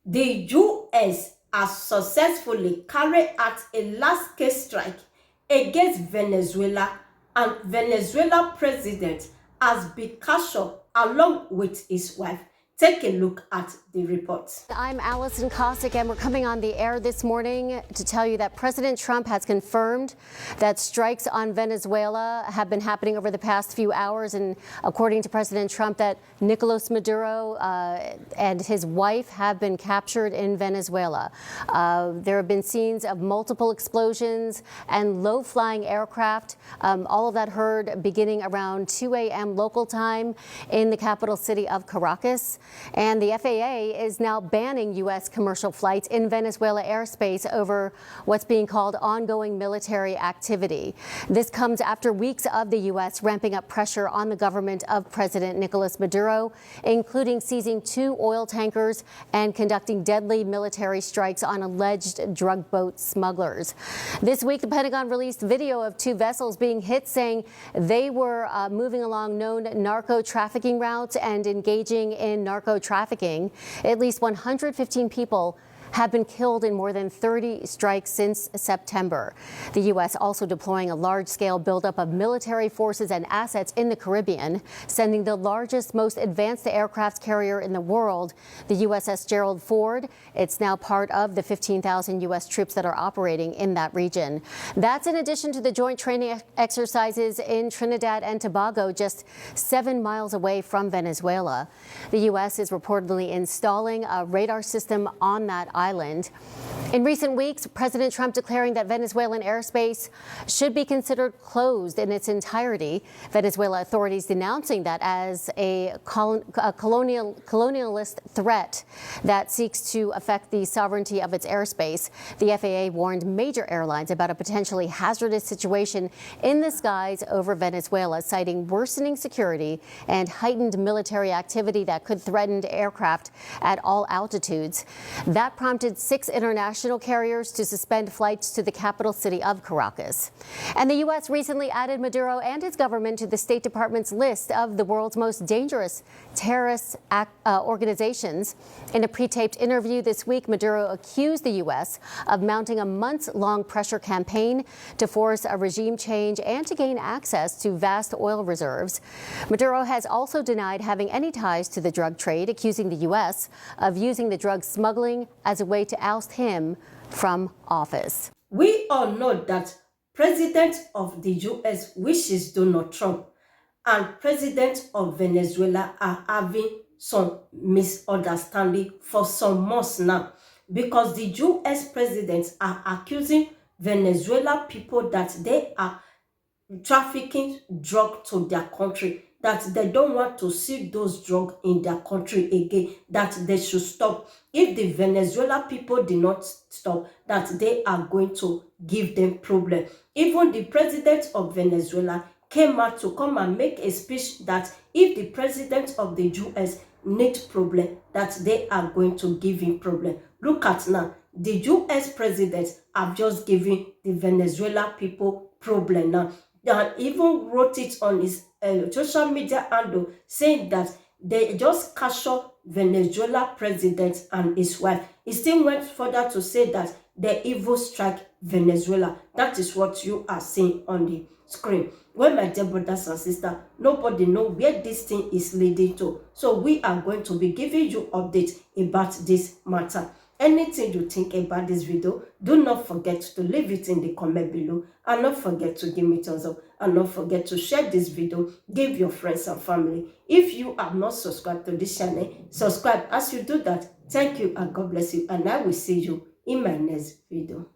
The US has successfully carried out a large-scale strike against Venezuela, and Venezuela president has been captured along with his wife. Take a look at the report. I'm Allison Cossack, and we're coming on the air this morning to tell you that President Trump has confirmed that strikes on Venezuela have been happening over the past few hours. And according to President Trump, that Nicolas Maduro and his wife have been captured in Venezuela. There have been scenes of multiple explosions and low-flying aircraft. All of that heard beginning around 2 a.m. local time in the capital city of Caracas. And the FAA is now banning U.S. commercial flights in Venezuela airspace over what's being called ongoing military activity. This comes after weeks of the U.S. ramping up pressure on the government of President Nicolas Maduro, including seizing 2 oil tankers and conducting deadly military strikes on alleged drug boat smugglers. This week, the Pentagon released video of 2 vessels being hit, saying they were moving along known narco trafficking routes and engaging in narco trafficking. At least 115 people have been killed in more than 30 strikes since September. The U.S. also deploying a large-scale buildup of military forces and assets in the Caribbean, sending the largest, most advanced aircraft carrier in the world, the USS Gerald Ford. It's now part of the 15,000 U.S. troops that are operating in that region. That's in addition to the joint training exercises in Trinidad and Tobago, just 7 miles away from Venezuela. The U.S. is reportedly installing a radar system on that island. In recent weeks, President Trump declaring that Venezuelan airspace should be considered closed in its entirety. Venezuela authorities denouncing that as a colonialist threat that seeks to affect the sovereignty of its airspace. The FAA warned major airlines about a potentially hazardous situation in the skies over Venezuela, citing worsening security and heightened military activity that could threaten aircraft at all altitudes. That prompted 6 international carriers to suspend flights to the capital city of Caracas. And the U.S. recently added Maduro and his government to the State Department's list of the world's most dangerous terrorist organizations. In a pre-taped interview this week, Maduro accused the U.S. of mounting a months-long pressure campaign to force a regime change and to gain access to vast oil reserves. Maduro has also denied having any ties to the drug trade, accusing the U.S. of using the drug smuggling as a way to oust him from office. We all know that President of the US, which is Donald Trump, and President of Venezuela are having some misunderstanding for some months now, because the US presidents are accusing Venezuela people that they are trafficking drug to their country, that they don't want to see those drugs in their country again, that they should stop. If the Venezuela people did not stop, that they are going to give them problem. Even the president of Venezuela came out to come and make a speech that if the president of the US need problem, that they are going to give him problem. Look at now, the US president have just given the Venezuela people problem now. And even wrote it on his social media handle, saying that they just captured Venezuela president and his wife. He still went further to say that they evil strike Venezuela. That is what you are seeing on the screen. Well, my dear brothers and sisters, nobody knows where this thing is leading to. So we are going to be giving you updates about this matter. Anything you think about this video, do not forget to leave it in the comment below, and not forget to give me thumbs up, and not forget to share this video, give your friends and family. If you are not subscribed to this channel, subscribe. As you do that, thank you and God bless you, and I will see you in my next video.